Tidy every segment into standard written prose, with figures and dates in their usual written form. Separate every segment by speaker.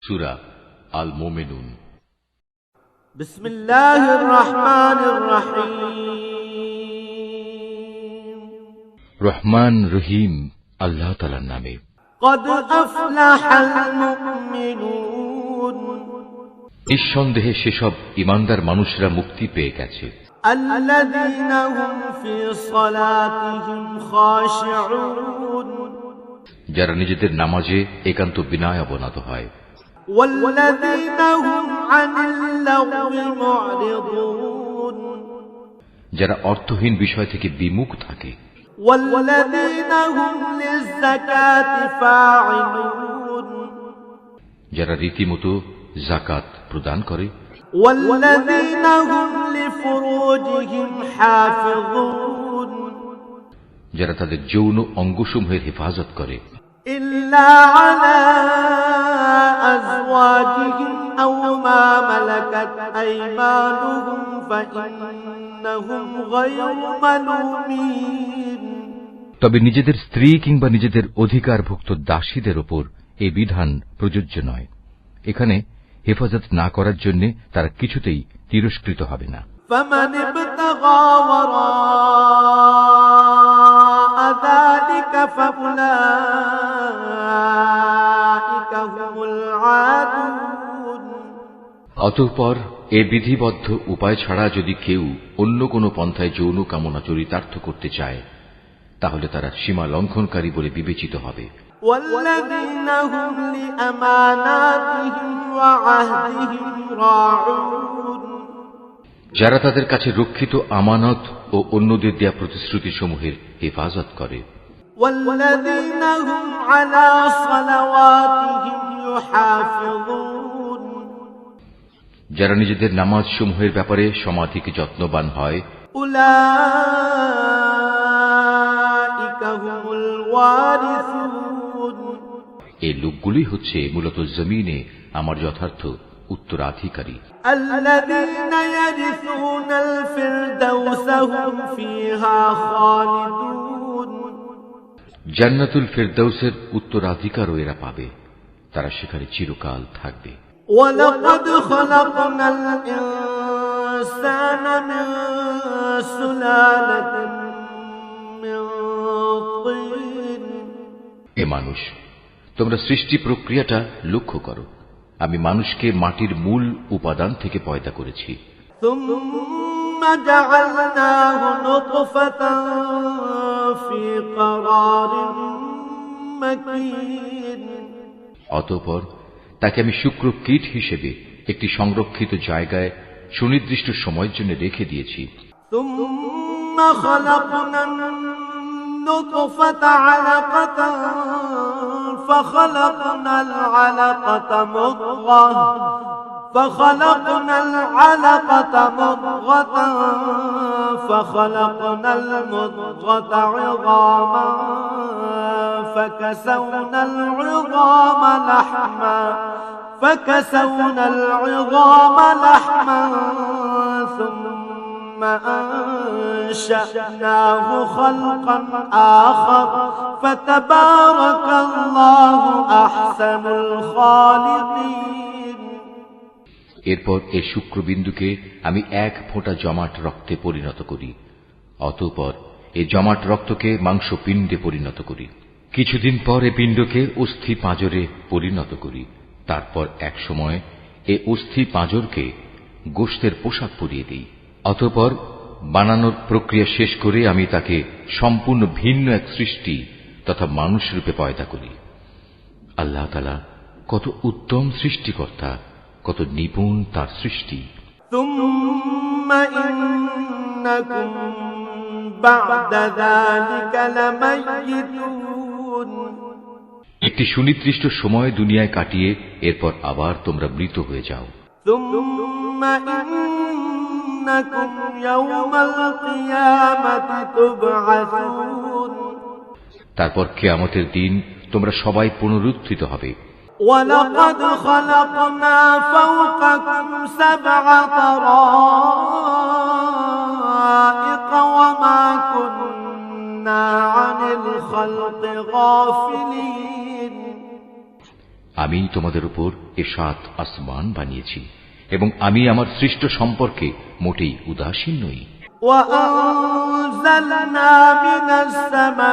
Speaker 1: সূরা আল মুমিনুন।
Speaker 2: বিসমিল্লাহির রহমানির রহিম।
Speaker 1: রহমান রহিম আল্লাহ তাআলার নামে।
Speaker 2: قد أفلح المؤمنون
Speaker 1: নিঃসন্দেহে সেসব ঈমানদার মানুষরা মুক্তি পেয়ে গেছে,
Speaker 2: الذين هم في صلاتهم خاشعون
Speaker 1: যারা নিজেদের নামাজে একান্ত বিনয় অবনত হয়,
Speaker 2: والذين هم عن اللغو معرضون
Speaker 1: যারা অর্থহীন বিষয় থেকে বিমুখ থাকে,
Speaker 2: والذين هم للزكاة فاعلون
Speaker 1: যারা রীতিমতো যাকাত প্রদান করে,
Speaker 2: والذين هم لفروجهم حافظون
Speaker 1: যারা তাদের যৌন অঙ্গসমূহের হেফাজত করে,
Speaker 2: إلا على أزواجهم أو ما ملكت أيمانهم فإنهم غير ملومين
Speaker 1: তবে নিজেদের স্ত্রী কিংবা নিজেদের অধিকারভুক্ত দাসীদের ওপর এই বিধান প্রযোজ্য নয়। এখানে হেফাজত না করার জন্য তারা কিছুতেই তিরস্কৃত হবে না।
Speaker 2: فمن ابتغى وراء ذلك فأولئك هم العادون
Speaker 1: অতঃপর এ বিধিবদ্ধ উপায় ছাড়া যদি কেউ অন্য কোনো পন্থায় যৌন কামনা চরিতার্থ করতে চায়, তাহলে তারা সীমা লঙ্ঘনকারী বলে বিবেচিত হবে।
Speaker 2: والذين هم لأماناتهم وعهدهم راعون
Speaker 1: যারা তাদের কাছে রক্ষিত আমানত ও অন্যদের দেয়া প্রতিশ্রুতি সমূহের হেফাজত করে,
Speaker 2: والذين هم على صلواتهم يحافظون
Speaker 1: যারা নিজেদের নামাজ সমূহের ব্যাপারে সমাধিক যত্নবান হয়,
Speaker 2: أولئك هم الوارثون
Speaker 1: এই লোকগুলি হচ্ছে মূলত জমিনে আমার যথার্থ উত্তরাধিকারী,
Speaker 2: الذين يرثون الفردوس هم فيها خالدون
Speaker 1: জান্নাতুল ফেরদাউসের উত্তরাধিকারও এরা পাবে, তারা সেখানে চিরকাল থাকবে।
Speaker 2: ولقد خلقنا الإنسان من سلالة من طين
Speaker 1: এ মানুষ, তোমরা সৃষ্টি প্রক্রিয়াটা লক্ষ্য করো। আমি মানুষকে মাটির মূল উপাদান থেকে পয়দা করেছি,
Speaker 2: ثم جعلناه نطفة في قرار مكين
Speaker 1: অতঃপর তাকে আমি শুক্র কীট হিসেবে একটি সংরক্ষিত জায়গায় সুনির্দিষ্ট সময়ের জন্য রেখে দিয়েছি।
Speaker 2: ثم خلقنا النطفة علقة فخلقنا العلقة مضغة فخلقنا المضغة عظاما فكسونا العظام لحما ثم أنشأناه خلقا آخر فتبارك الله أحسن الخالقين
Speaker 1: এরপর এ শুক্রবিন্দুকে আমি এক ফোঁটা জমাট রক্তে পরিণত করি, অতঃপর এ জমাট রক্তকে মাংস পিণ্ডে পরিণত করি। কিছুদিন পর এ পিণ্ডকে অস্থি পাঁজরে পরিণত করি। তারপর এক সময় এ অস্থি পাঁজরকে গোশতের পোশাক পরিয়ে দিই। অতঃপর বানানোর প্রক্রিয়া শেষ করে আমি তাকে সম্পূর্ণ ভিন্ন এক সৃষ্টি তথা মানুষ রূপে পয়দা করি। আল্লাহ তাআলা কত উত্তম সৃষ্টিকর্তা, কত নিপুণ তার সৃষ্টি।
Speaker 2: ثم إنكم بعد ذلك لميتون
Speaker 1: একটি সুনির্দিষ্ট সময় দুনিয়ায় কাটিয়ে এরপর আবার তোমরা মৃত হয়ে যাও।
Speaker 2: ثم إنكم يوم القيامة تبعثون
Speaker 1: তারপর কিয়ামতের দিন তোমরা সবাই পুনরুত্থিত হবে।
Speaker 2: ولقد خلقنا فوقكم 7 طرائق وما كنا عن الخلق غافلين
Speaker 1: আমি তোমাদের উপর এ 7 আসমান বানিয়েছি এবং আমি আমার সৃষ্ট সম্পর্কে মোটেই উদাসীন নই।
Speaker 2: وأنزلنا من السماء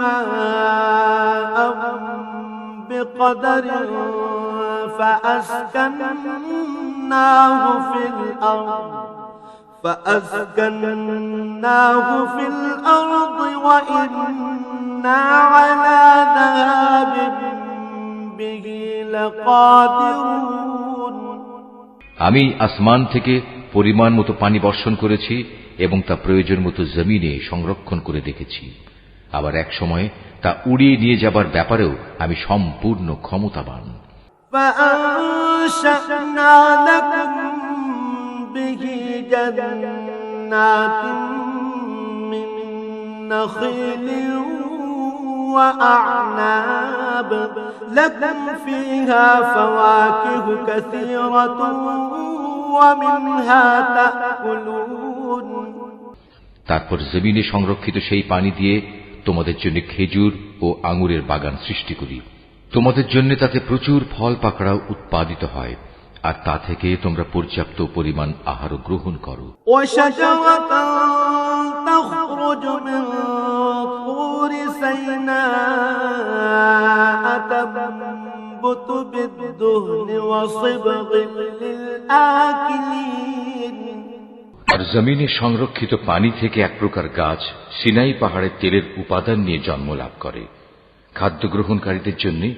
Speaker 2: ماء بقدر فأسكناه في الأرض وإنا على ذهاب به لقادرون।
Speaker 1: আমি আসমান থেকে পরিমাণ মতো পানি বর্ষণ করেছি এবং তা প্রয়োজন মতো জমিনে সংরক্ষণ করে রেখেছি। আবার এক সময় তা উড়িয়ে নিয়ে যাবার ব্যাপারেও আমি সম্পূর্ণ ক্ষমতাবান।
Speaker 2: فأنشأنا لكم به جنات من نخيل وأعناب لكم فيها فواكه كثيرة ومنها تأكلون।
Speaker 1: তারপর জমিনে সংরক্ষিত সেই পানি দিয়ে তোমাদের জন্য খেজুর ও আঙুরের বাগান সৃষ্টি করি। তোমাদের জন্য তাতে প্রচুর ফল পাকড়াও উৎপাদিত হয়, আর তা থেকে তোমরা পর্যাপ্ত পরিমাণ আহার গ্রহণ করো।
Speaker 2: وشجرة تخرج من طور سيناء تنبت بالدهن وصبغ للآكلين।
Speaker 1: আর জমিনে সংরক্ষিত পানি থেকে এক প্রকার গাছ সিনাই পাহাড়ের তেলের উপাদান নিয়ে জন্ম লাভ করে। খাদ্য গ্রহণকারীদের জন্য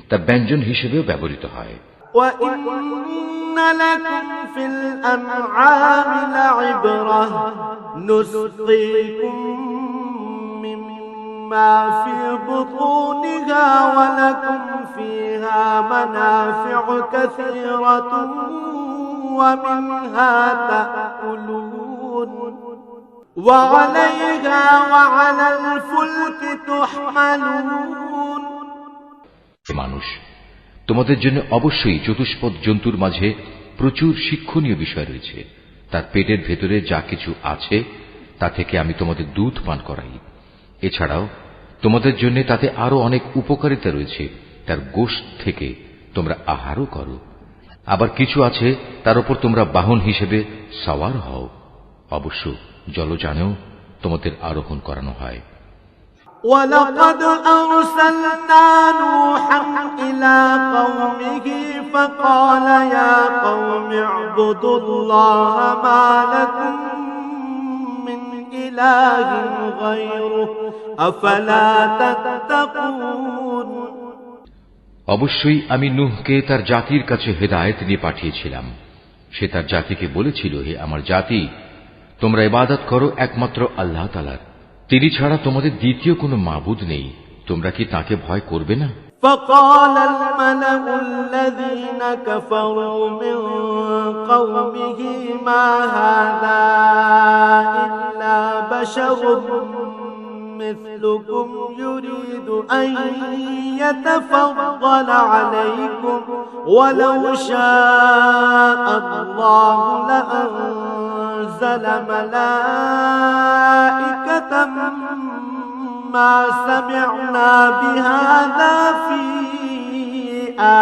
Speaker 1: তা ব্যঞ্জন হিসেবেও ব্যবহৃত হয়।
Speaker 2: وَإِنَّ لَكُمْ فِي الْأَنْعَامِ لَعِبْرَةً نُسْقِيكُم مِّمَّا فِي بُطُونِهَا وَلَكُمْ فِيهَا مَنَافِعُ كَثِيرَةٌ وَمِنْهَا تَأْكُلُونَ وَعَلَيْهَا وَعَلَى الْفُلْكِ تُحْمَلُونَ।
Speaker 1: মানুষ, তোমাদের জন্য অবশ্যই চতুষ্পদ জন্তুর মাঝে প্রচুর শিক্ষণীয় বিষয় রয়েছে। তার পেটের ভেতরে যা কিছু আছে তা থেকে আমি তোমাদের দুধ পান করাই। এছাড়াও তোমাদের জন্য তাতে আরো অনেক উপকারিতা রয়েছে। তার গোশত থেকে তোমরা আহারও করো। আবার কিছু আছে তার উপর তোমরা বাহন হিসেবে সওয়ার হও। অবশ্য জলযানেও তোমাদের আরোহণ করানো হয়।
Speaker 2: وَلَقَدْ أَرْسَلْنَا نُوحًا إِلَى قَوْمِهِ فَقَالَ يَا قَوْمِ اعْبُدُوا اللَّهَ مَا لَكُم مِّنْ إِلَٰهٍ غَيْرُهُ أَفَلَا تَتَّقُونَ।
Speaker 1: অবশ্যই আমি নূহকে তার জাতির কাছে হেদায়েত নিয়ে পাঠিয়েছিলাম। সে তার জাতিকে বলেছিল, হে আমার জাতি, তোমরা ইবাদত করো একমাত্র আল্লাহ তাআলার। তিনি ছাড়া তোমাদের দ্বিতীয় কোনো মাবুদ নেই। তোমরা কি তাকে ভয় করবে না?
Speaker 2: فقال الملأ الذين كفروا من قومه ما هذا إلا بشر مثلكم يريد أن يتفضل عليكم ولو شاء الله لأنزل ملائكة ما سمعنا بهذا في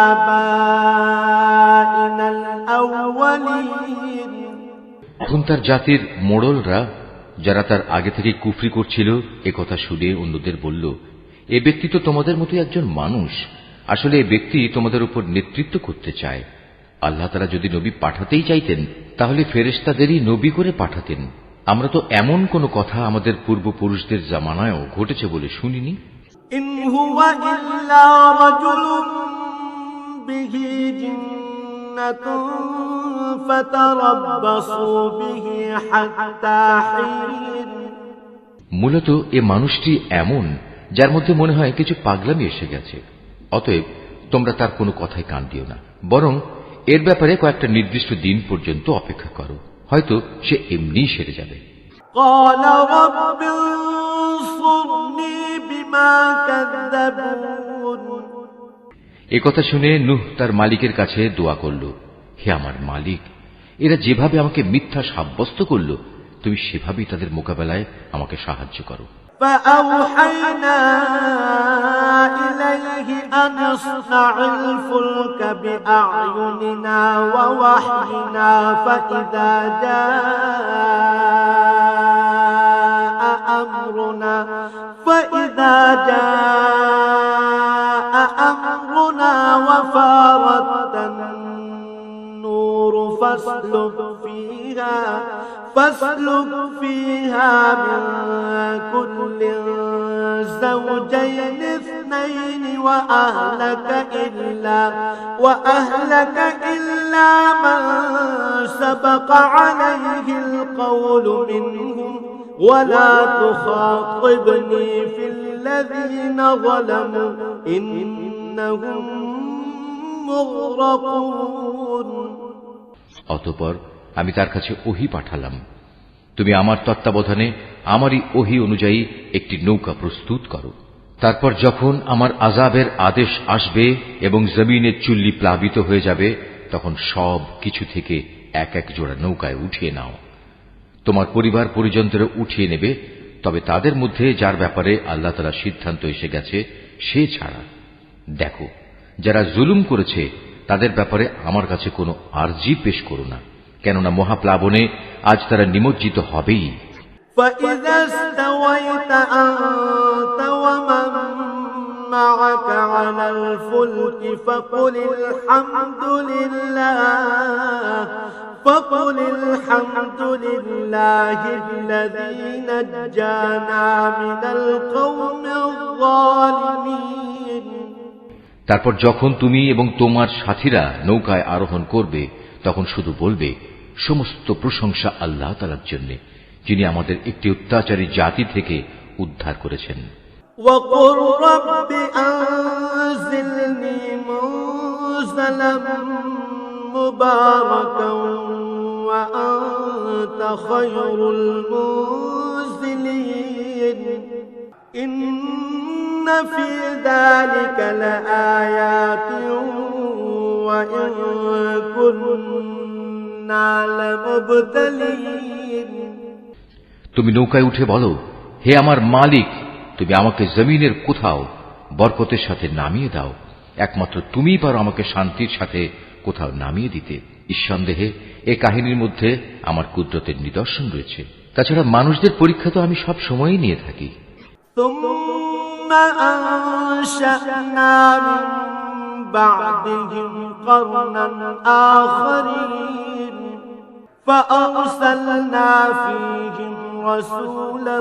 Speaker 2: آبائنا الأولين।
Speaker 1: এখন তার জাতির মোড়লরা, যারা তার আগে থেকে কুফরি করছিল, একথা শুনে অন্যদের বলল, এ ব্যক্তি তো তোমাদের মতো একজন মানুষ। আসলে এ ব্যক্তি তোমাদের উপর নেতৃত্ব করতে চায়। আল্লাহ তাআলা যদি নবী পাঠাতেই চাইতেন তাহলে ফেরেশতাদেরই নবী করে পাঠাতেন। আমরা তো এমন কোন কথা আমাদের পূর্বপুরুষদের জামানায়ও ঘটেছে বলে শুনিনি।
Speaker 2: ইন হুয়া ইল্লা রাজুলুম বিহি জিন্নাতুন ফাতারাব্বাসু বিহি হাত্তা হিন।
Speaker 1: মূলত এ মানুষটি এমন যার মধ্যে মনে হয় কিছু পাগলামি এসে গেছে। অতএব তোমরা তার কোনো কথায় কান দিও না, বরং এর ব্যাপারে কয়েকটা নির্দিষ্ট দিন পর্যন্ত অপেক্ষা করো। হয়তো সে এমনিই সেরে যাবে। একথা শুনে নূহ তার মালিকের কাছে দোয়া করল, হে আমার মালিক, এরা যেভাবে আমাকে মিথ্যা সাব্যস্ত করল, তুমি সেভাবেই তাদের মোকাবেলায় আমাকে সাহায্য করো।
Speaker 2: فأوحينا إليه أن اصنع الفلك بأعيننا ووحينا فإذا جاء أمرنا وفارت النور فاسلك فيها من كل زوجين اثنين وأهلك إلا من سبق عليه القول منهم ولا تخاطبني في الذين ظلموا إنهم مغرقون
Speaker 1: অতঃপর আমি তার কাছে ওহী পাঠালাম, তুমি আমার তত্ত্বাবধানে আমারই ওহী অনুযায়ী একটি নৌকা প্রস্তুত করো। তারপর যখন আমার আযাবের আদেশ আসবে এবং জমিনের চুল্লি প্লাবিত হয়ে যাবে, তখন সব কিছু থেকে এক এক জোড়া নৌকায় উঠিয়ে নাও। তোমার পরিবার পরিজনদেরও উঠিয়ে নেবে, তবে তাদের মধ্যে যার ব্যাপারে আল্লাহ তাআলার সিদ্ধান্ত এসে গেছে সে ছাড়া। দেখো, যারা জুলুম করেছে তাদের ব্যাপারে আমার কাছে কোনো আরজি পেশ করো না, কেননা মহাপ্লাবনে আজ তারা নিমজ্জিত হবেই।
Speaker 2: فإذا استويت أنت ومن معك على الفلك فقل الحمد لله الذي نجانا من القوم الظالمين।
Speaker 1: তারপর যখন তুমি এবং তোমার সাথীরা নৌকায় আরোহণ করবে, তখন শুধু বলবে, সমস্ত প্রশংসা আল্লাহ তাআলার জন্য, যিনি আমাদের একটি অত্যাচারী জাতি থেকে উদ্ধার করেছেন।
Speaker 2: وَقُلْ رَبِّ أَنزِلْنِي مُنزَلًا مُبَارَكًا وَأَنتَ خَيْرُ الْمُنزِلِينَ إِنَّ فِي ذَلِكَ لَآيَاتٍ وَإِن كُنَّا لَمُبْتَلِينَ।
Speaker 1: তুমি নৌকায় উঠে বলো, হে আমার মালিক, তুমি আমাকে জমিনের কোথাও বরকতের সাথে নামিয়ে দাও। একমাত্র তুমিই পারো আমাকে শান্তির সাথে কোথাও নামিয়ে দিতে। নিঃসন্দেহে এ কাহিনীর মধ্যে আমার কুদরতের নিদর্শন রয়েছে। তাছাড়া মানুষদের পরীক্ষা তো আমি সব সময়ই নিয়ে থাকি।
Speaker 2: ثم أنشأنا من بعدهم قرنا آخرين فأرسلنا فيهم رسولا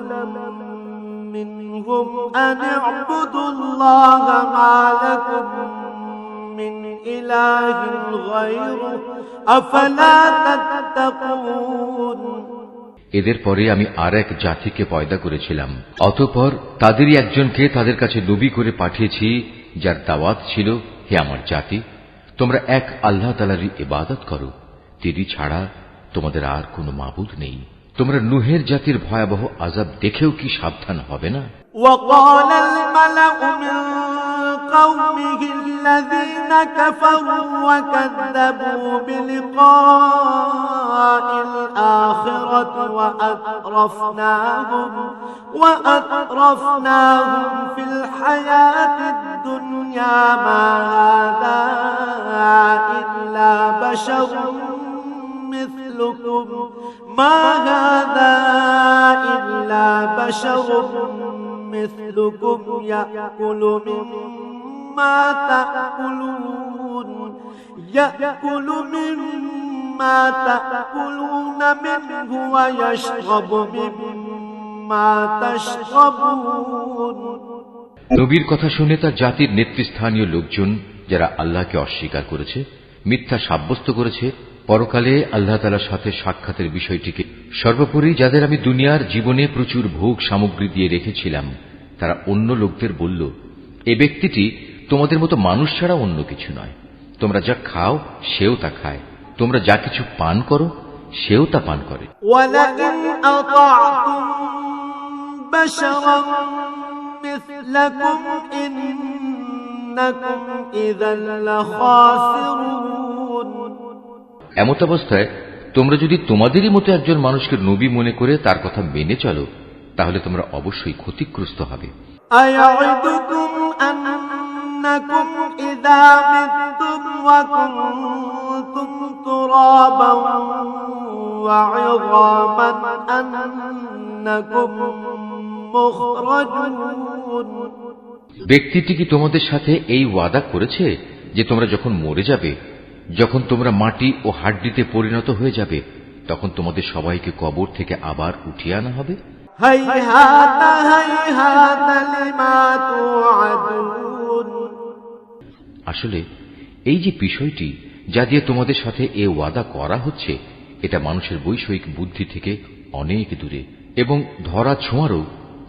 Speaker 2: منهم أن اعبدوا الله ما لكم من إله غيره أفلا تتقون।
Speaker 1: এদের পরে আমি আর এক জাতিকে পয়দা করেছিলাম, অতঃপর তাদেরই একজনকে তাদের কাছে নবী করে পাঠিয়েছি, যার দাওয়াত ছিল, হে আমার জাতি, তোমরা এক আল্লাহ তাআলারই ইবাদত করো, তিনি ছাড়া তোমাদের আর কোনো মাবুদ নেই। তোমরা নূহের জাতির ভয়াবহ আযাব দেখেও কি সাবধান হবে না?
Speaker 2: وقال الملأ من قومه الذين كفروا وكذبوا بلقاء الآخرة وأترفناهم في الحياة الدنيا ما هذا إلا بشر مثلكم يأكل مما تأكلون منه ويشرب مما تشربون।
Speaker 1: নবীর কথা শুনে তার জাতির নেতৃস্থানীয় লোকজন, যারা আল্লাহকে অস্বীকার করেছে, মিথ্যা সাব্যস্ত করেছে, পরকালে আল্লাহ তাআলার সাথে সাক্ষাতের বিষয়টিকে সর্বোপরি যাদের আমি দুনিয়ার জীবনে প্রচুর ভোগ সামগ্রী দিয়ে রেখেছিলাম, তারা অন্য লোকদের বলল, এ ব্যক্তিটি তোমাদের মতো মানুষ ছাড়া অন্য কিছু নয়। তোমরা যা খাও সেও তা খায়, তোমরা যা কিছু পান করো সেও তা পান করে।
Speaker 2: وَلَئِنْ أَطَعْتُمْ بَشَرًا مِثْلَكُمْ إِنَّكُمْ إِذًا لَخَاسِرُونَ।
Speaker 1: এমত অবস্থায় তোমরা যদি তোমাদেরই মতো একজন মানুষকে নবী মনে করে তার কথা মেনে চলো, তাহলে তোমরা অবশ্যই ক্ষতিগ্রস্ত হবে।
Speaker 2: أيعدكم أنكم إذا متم وكنتم ترابا وعظاما أنكم مخرجون।
Speaker 1: ব্যক্তিটি কি তোমাদের সাথে এই ওয়াদা করেছে যে তোমরা যখন মরে যাবে, যখন তোমরা মাটি ও হাড্ডিতে পরিণত হয়ে যাবে, তখন তোমাদের সবাইকে কবর থেকে আবার উঠিয়ে আনা হবে?
Speaker 2: هيهات هيهات لما توعدون।
Speaker 1: আসলে এই যে বিষয়টি যা দিয়ে তোমাদের সাথে এ ওয়াদা করা হচ্ছে, এটা মানুষের বৈষয়িক বুদ্ধি থেকে অনেক দূরে এবং ধরা ছোঁয়ারও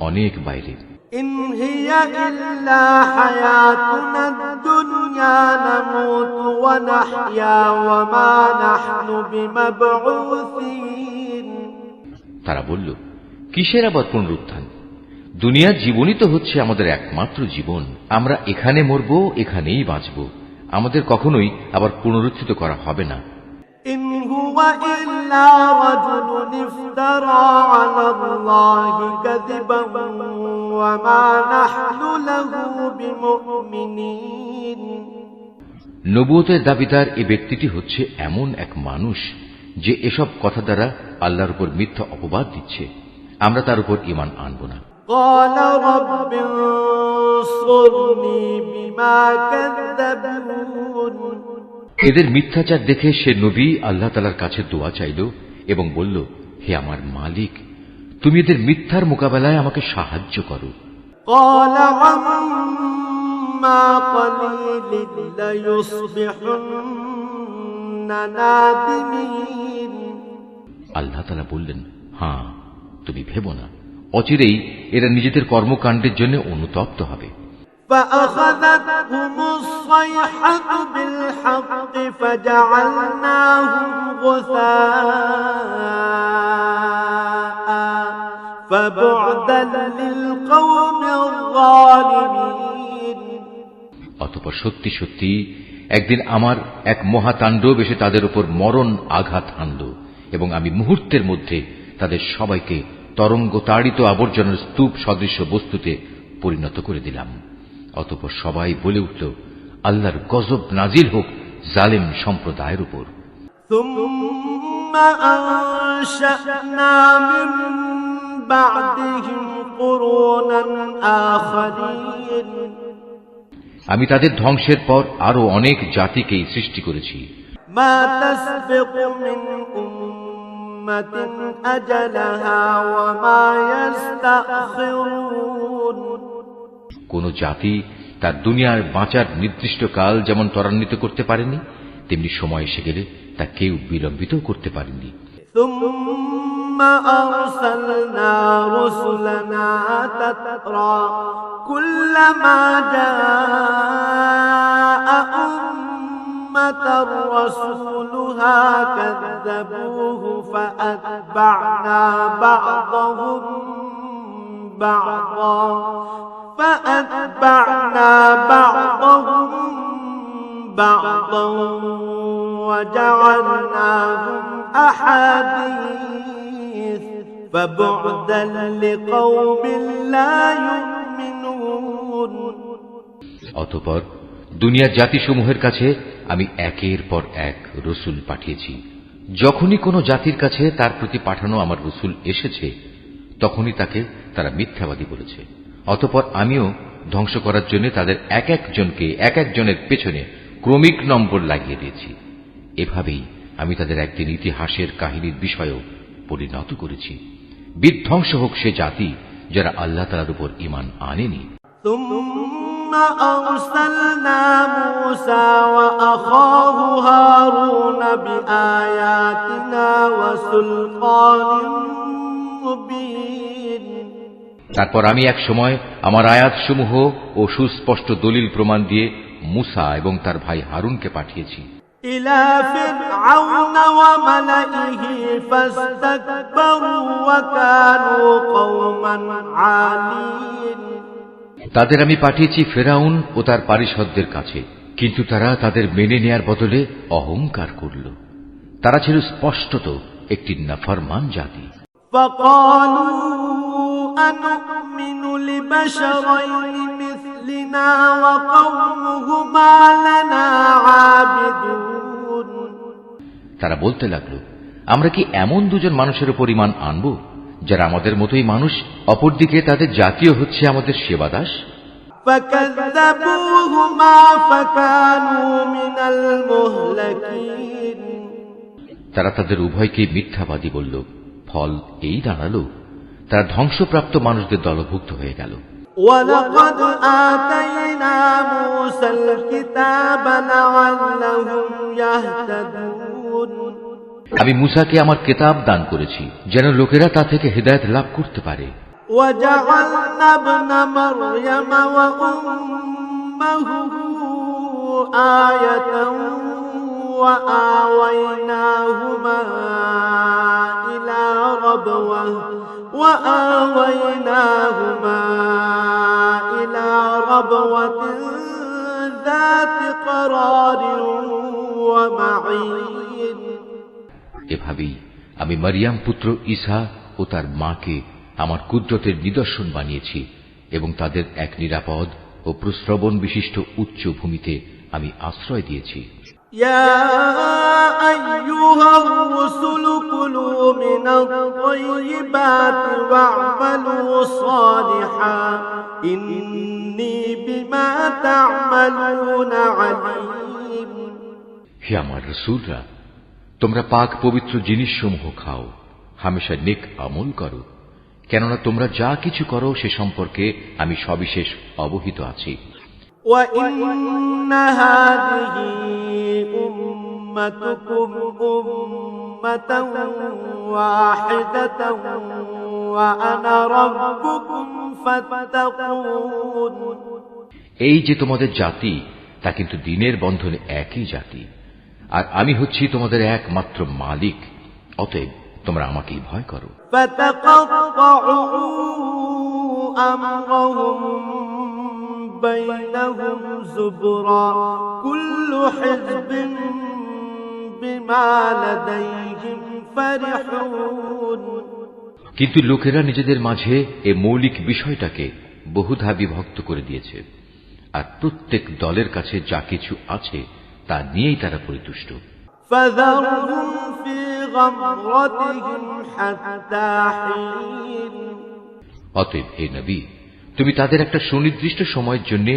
Speaker 1: অনেক বাইরে।
Speaker 2: إن هي إلا حياتنا الدنيا نموت ونحيا وما نحن بمبعوثين।
Speaker 1: তারা বলল, কিসের আবার পুনরুত্থান? দুনিয়ার জীবনই তো হচ্ছে আমাদের একমাত্র জীবন। আমরা এখানে মরব, এখানেই বাঁচব, আমাদের কখনোই আবার পুনরুত্থিত করা হবে না।
Speaker 2: إن هو إلا رجل افترى على الله كذبا وما نحن له بمؤمنين।
Speaker 1: নবুয়তের দাবিদার এ ব্যক্তিটি হচ্ছে এমন এক মানুষ যে এসব কথা দ্বারা আল্লাহর উপর মিথ্যা অপবাদ দিচ্ছে। আমরা তার উপর ঈমান আনব না।
Speaker 2: قال رب انصرني بما كذبون।
Speaker 1: এদের মিথ্যাচার দেখে সে নবী আল্লাহ তাআলার কাছে দোয়া চাইল এবং বলল, হে আমার মালিক, তুমি এদের মিথ্যার মোকাবেলায় আমাকে সাহায্য করো।
Speaker 2: قال عما قليل ليصبحن نادمين।
Speaker 1: আল্লাহ তাআলা বললেন, হ্যাঁ, তুমি ভেবো না, অচিরেই এরা নিজেদের কর্মকাণ্ডের জন্য অনুতপ্ত হবে।
Speaker 2: فأخذتهم الصيحة بالحق فجعلناهم غثاء فبعدا للقوم الظالمين।
Speaker 1: অতঃপর সত্যি সত্যি একদিন আমার এক মহাতাণ্ডব এসে তাদের উপর মরণ আঘাত হানল এবং আমি মুহূর্তের মধ্যে তাদের সবাইকে তরঙ্গ তাড়িত আবর্জনার স্তূপ সদৃশ্য বস্তুতে পরিণত করে দিলাম। অতঃপর সবাই বলে উঠল, আল্লাহর গজব নাজিল হোক জালেম সম্প্রদায়ের উপর।
Speaker 2: ثم أنشأنا من بعدهم قرونا آخرين।
Speaker 1: আমি তাদের ধ্বংসের পর আরো অনেক জাতিকেই সৃষ্টি করেছি।
Speaker 2: ما تسبق من أمة أجلها وما يستأخرون।
Speaker 1: কোন জাতি তার দুনিয়ার বাঁচার নির্দিষ্ট কাল যেমন ত্বরান্বিত করতে পারেনি, তেমনি সময় এসে গেলে তা কেউ বিলম্বিত করতে পারেনি।
Speaker 2: ثم أرسلنا رسلنا تترى كلما جاء أمة رسولها كذبوه فأتبعنا بعضهم بعضا وجعلناهم أحاديث فبعدا لقوم لا يؤمنون।
Speaker 1: অতঃপর দুনিয়ার জাতিসমূহের কাছে আমি একের পর এক রসুল পাঠিয়েছি। যখনই কোনো জাতির কাছে তার প্রতি পাঠানো আমার রসুল এসেছে, তখনই তাকে তারা মিথ্যাবাদী বলেছে। অতঃপর আমিও ধ্বংস করার জন্য তাদের এক একজনকে এক একজনের পেছনে ক্রমিক নম্বর লাগিয়ে দিয়েছি। এভাবেই আমি তাদের একদিন ইতিহাসের কাহিনীর বিষয়ও পরিণত করেছি। বিধ্বংস হোক সে জাতি যারা আল্লাহ তাআলার উপর ঈমান আনেনি।
Speaker 2: ثم أرسلنا موسى وأخاه هارون بآياتنا وسلطان مبين।
Speaker 1: তারপর আমি এক সময় আমার আয়াতসমূহ ও সুস্পষ্ট দলিল প্রমাণ দিয়ে মুসা এবং তার ভাই হারুনকে পাঠিয়েছি।
Speaker 2: إلى فرعون وملئه فاستكبروا وكانوا قوما عالين।
Speaker 1: তাদের আমি পাঠিয়েছি ফেরাউন ও তার পারিষদদের কাছে, কিন্তু তারা তাদের মেনে নেয়ার বদলে অহংকার করল। তারা ছিল স্পষ্টত একটি নাফরমান জাতি।
Speaker 2: فقالوا أنؤمن لبشرين مثلنا وقومهما لنا عابدون
Speaker 1: তারা বলতে লাগলো, আমরা কি এমন দুজন মানুষের উপর ঈমান আনব যারা আমাদের মতোই মানুষ, অপরদিকে তাদের জাতীয় হচ্ছে আমাদের সেবাদাস?
Speaker 2: فكذبوهما فكانوا من المهلكين
Speaker 1: তারা তাদের উভয়কে মিথ্যাবাদী বলল, ফল এই দাঁড়ালো, তারা ধ্বংসপ্রাপ্ত মানুষদের দলভুক্ত হয়ে গেল।
Speaker 2: ولقد آتينا موسى الكتاب لعلهم يهتدون
Speaker 1: আমি মুসাকে আমার কিতাব দান করেছি যেন লোকেরা তা থেকে হিদায়াত লাভ করতে পারে।
Speaker 2: وجعلنا ابن مريم وأمه آية وآويناهما إلى ربوة ذات قرار ومعين
Speaker 1: এভাবেই আমি মারিয়াম পুত্র ঈসা ও তার মাকে আমার কুদরতের নিদর্শন বানিয়েছি এবং তাদের এক নিরাপদ ও প্রশ্রবণ বিশিষ্ট উচ্চ ভূমিতে আমি আশ্রয় দিয়েছি।
Speaker 2: يا أيها الرسل كلوا من الطيبات واعملوا صالحا إني بما تعملون عليم
Speaker 1: হে আমার রাসূলরা, তোমরা পাক পবিত্র জিনিসসমূহ খাও, হামেশা নেক আমল করো, কেননা তোমরা যা কিছু করো সে সম্পর্কে আমি সবিশেষ অবহিত আছি।
Speaker 2: وَإِنَّ هَٰذِهِ أُمَّتُكُمْ أُمَّةً وَاحِدَةً وَأَنَا رَبُّكُمْ فَاتَّقُونِ
Speaker 1: এই যে তোমাদের জাতি, তা কিন্তু দ্বীনের বন্ধনে একই জাতি, আর আমি হচ্ছি তোমাদের একমাত্র মালিক, অতএব তোমরা আমাকেই ভয় করো।
Speaker 2: فَتَقَطَّعُوا أَمْرَهُم بَيْنَهُمْ زُبُرًا كُلُّ حِزْبٍ بِمَا لَدَيْهِمْ فَرِحُونَ
Speaker 1: কিন্তু লোকেরা নিজেদের মাঝে এ মৌলিক বিষয়টাকে বহুধা বিভক্ত করে দিয়েছে, আর প্রত্যেক দলের কাছে যা কিছু আছে তা নিয়েই তারা পরিতুষ্ট।
Speaker 2: فَذَرْهُمْ فِي غَمْرَتِهِمْ حَتَّى حِينٍ
Speaker 1: অতএব হে নবী, তুমি তাদের একটা সুনির্দিষ্ট সময়ের জন্য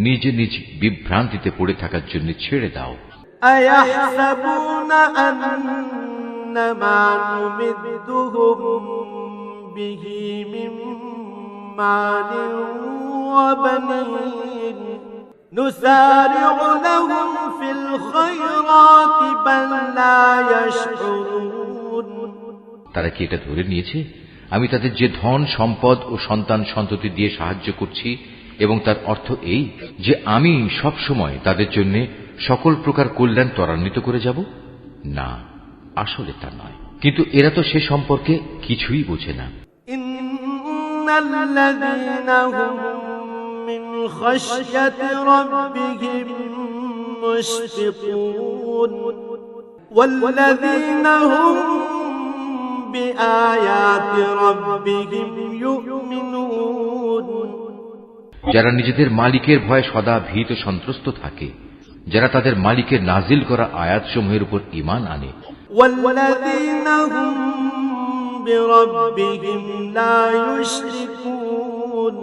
Speaker 1: নিজ নিজ বিভ্রান্তিতে পড়ে থাকার জন্য ছেড়ে দাও।
Speaker 2: أَيَحْسَبُونَ أَنَّمَا نُمِدُّهُم بِهِ مِن مَّالٍ وَبَنِينَ نُسَارِعُ لَهُمْ فِي الْخَيْرَاتِ بَل لَّا يَشْعُرُونَ
Speaker 1: তারা কি এটা ধরে নিয়েছে আমি তাদের যে ধন সম্পদ ও সন্তান সন্ততি দিয়ে সাহায্য করছি এবং তার অর্থ এই যে আমি সব সময় তাদের জন্য সকল প্রকার কল্যাণ ত্বরান্বিত করে যাব? না, আসলে তা নয়। কিন্তু এরা তো সে সম্পর্কে কিছুই বোঝে না।
Speaker 2: ইন্নাল্লাযীনা হুম মিন খাশইয়াতি রাব্বিহিম মুশফিকুন ওয়াল্লাযীনা হুম বিআয়াতি রাব্বিহিম ইউমিনুন
Speaker 1: যারা নিজেদের মালিকের ভয়ে সদা ভীত সন্ত্রস্ত থাকে, যারা তাদের মালিকের নাজিল করা আয়াতসমূহের উপর ঈমান আনে।
Speaker 2: ওয়াল্লাযীনা হুম বিরাব্বিহিম লা ইউশরিকুন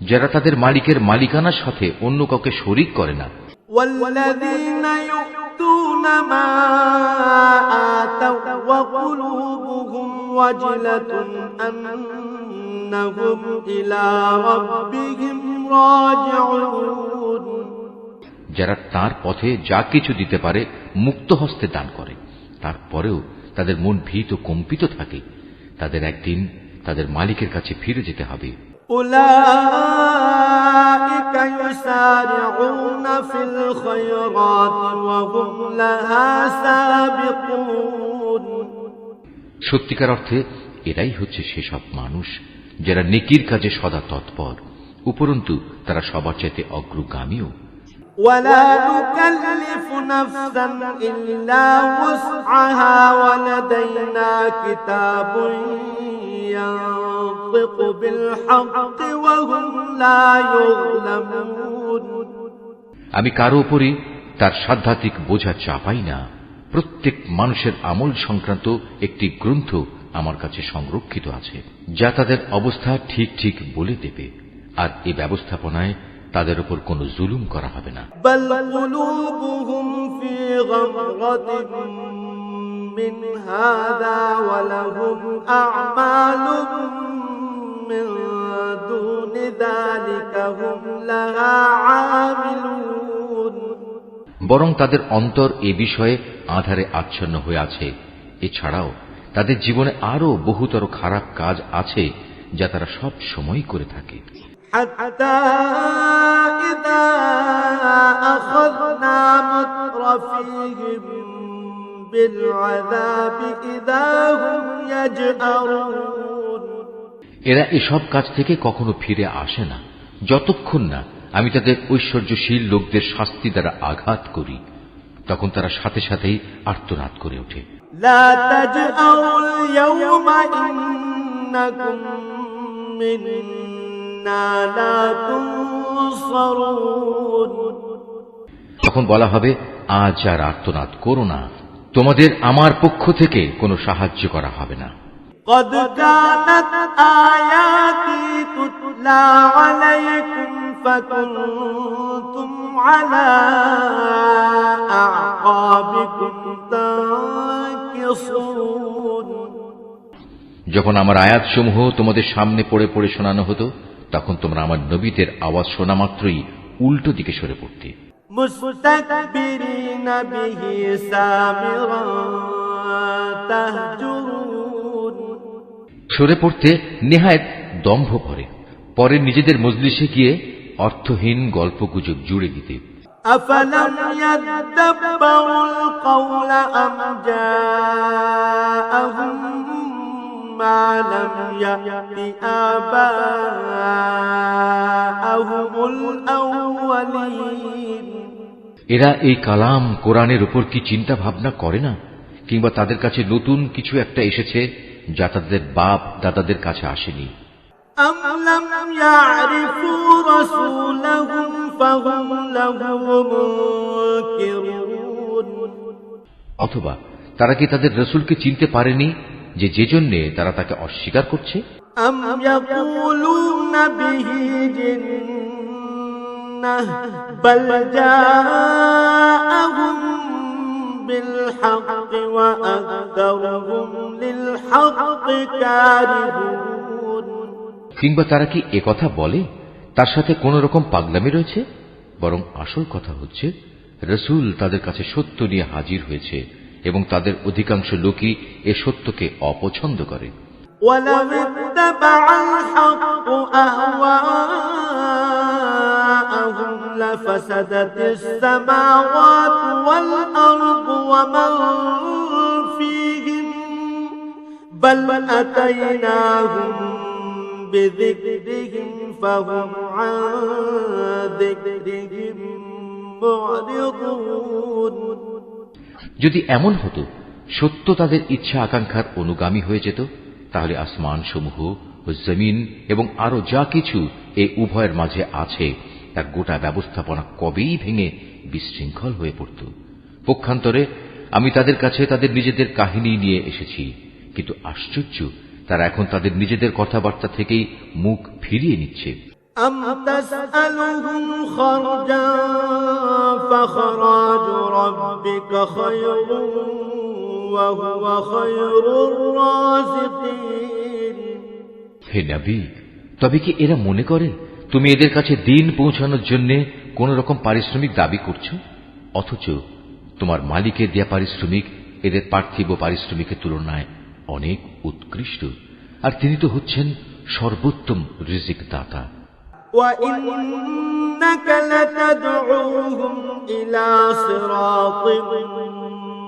Speaker 1: যারা তাদের মালিকের মালিকানার সাথে অন্য কাউকে শরীক করে না।
Speaker 2: ওয়াল্লাযীনা ইউতুনা মা আতাউ ওয়া কুলুবুহুম ওয়াজিলাতুন আন্নাহুম ইলা রাব্বিহিম রাজিউন
Speaker 1: যারা তার পথে যা কিছু দিতে পারে মুক্ত হস্তে দান করে, তারপরেও তাদের মন ভীত ও কম্পিত থাকে, তাদের একদিন তাদের মালিকের কাছে ফিরে যেতে হবে।
Speaker 2: উলাইকা ইউসারিউনা ফিল খায়রাতি ওয়া হুম লাহা সাবিকুন
Speaker 1: সত্যিকার অর্থে এরাই হচ্ছে সেসব মানুষ যারা নেকির কাজে সদা তৎপর, উপরন্তু তারা সবার চাইতে অগ্রগামীও।
Speaker 2: ولا نكلف نفسا إلا وسعها ولدينا كتاب ينطق بالحق وهم لا يظلمون
Speaker 1: আমি কারো উপরই তার সাধ্যাত্মিক বোঝা চাপাই না। প্রত্যেক মানুষের আমল সংক্রান্ত একটি গ্রন্থ আমার কাছে সংরক্ষিত আছে, যা তাদের অবস্থা ঠিক ঠিক বলে দেবে, আর এই ব্যবস্থাপনায় তাদের উপর কোনো জুলুম করা হবে না।
Speaker 2: بل قلوبهم في غمرة من هذا ولهم أعمال من دون ذلك هم لها عاملون
Speaker 1: বরং তাদের অন্তর এ বিষয়ে আঁধারে আচ্ছন্ন হয়ে আছে। এছাড়াও তাদের জীবনে আরো বহুতর খারাপ কাজ আছে যা তারা সব সময় করে থাকে।
Speaker 2: حتى إذا أخذنا مترفيهم بالعذاب إذا هم يجأرون
Speaker 1: এরা এসব কাজ থেকে কখনো ফিরে আসে না যতক্ষণ না আমি তাদের ঐশ্বর্যশীল লোকদের শাস্তি দ্বারা আঘাত করি, তখন তারা সাথে সাথেই আর্তনাদ করে ওঠে।
Speaker 2: لا تجأروا اليوم إنكم منا لا تنصرون
Speaker 1: তখন বলা হবে, আজ আর আর্তনাদ করো না, তোমাদের আমার পক্ষ থেকে কোনো সাহায্য করা হবে না।
Speaker 2: قد كانت آياتي تتلى عليكم فكنتم على أعقابكم تنكصون
Speaker 1: যখন আমার আয়াতসমূহ তোমাদের সামনে পড়ে পড়ে শোনানো হতো, তখন তোমরা আমার নবীদের আওয়াজ শোনা মাত্রই উল্টো দিকে সরে পড়তে।
Speaker 2: مستكبرين به سامرا تهجرون
Speaker 1: সরে পড়তে নেহায়েত দম্ভ ভরে, পরে নিজেদের মজলিসে গিয়ে অর্থহীন গল্পগুজব জুড়ে দিতে।
Speaker 2: أفلم يدبروا القول أم جاءهم ما لم يأت آباءهم الأولين
Speaker 1: এরা এই কালাম কোরআনের উপর কি চিন্তা ভাবনা করে না, কিংবা তাদের কাছে নতুন কিছু একটা এসেছে যা তাদের বাপ দাদাদের কাছে আসেনি?
Speaker 2: أم لم يعرفوا رسولهم فهم له منكرون
Speaker 1: অথবা তারা কি তাদের রসুলকে চিনতে পারেনি যে জন্যে তারা তাকে অস্বীকার করছে?
Speaker 2: أم يقولون به جنة بل جاءهم بالحق وأكثرهم للحق كارهون
Speaker 1: কিংবা তারা কি একথা বলে তার সাথে কোন রকম পাগলামি রয়েছে? বরং আসল কথা হচ্ছে, রসুল তাদের কাছে সত্য নিয়ে হাজির হয়েছে এবং তাদের অধিকাংশ লোকই এ সত্যকে অপছন্দ করে।
Speaker 2: ولو اتبع الحق أهواءهم لفسدت السماوات والأرض ومن فيهم بل أتيناهم بذكرهم فهم عن ذكرهم معرضون
Speaker 1: যদি এমন হতো সত্য তাদের ইচ্ছা আকাঙ্ক্ষার অনুগামী হয়ে যেত, তাহলে আসমান সমূহ ও জমিন এবং আরো যা কিছু এই উভয়ের মাঝে আছে তার গোটা ব্যবস্থাপনা কবেই ভেঙে বিশৃঙ্খল হয়ে পড়ত। পক্ষান্তরে আমি তাদের কাছে তাদের নিজেদের কাহিনী নিয়ে এসেছি, কিন্তু আশ্চর্য, তারা এখন তাদের নিজেদের কথাবার্তা থেকেই মুখ ফিরিয়ে নিচ্ছে।
Speaker 2: أم تسألهم خرجا فخراج ربك خير وهو خير الرازقين
Speaker 1: হে নবী, তবে কি এরা মনে করে তুমি এদের কাছে দিন পৌঁছানোর জন্য কোন রকম পারিশ্রমিক দাবি করছো, অথচ তোমার মালিকের দেয়া পারিশ্রমিক এদের পার্থিব পারিশ্রমিকের তুলনায় অনেক উৎকৃষ্ট, আর তিনি তো হচ্ছেন সর্বোত্তম রিজিক দাতা।
Speaker 2: وإنك لتدعوهم إلى صراط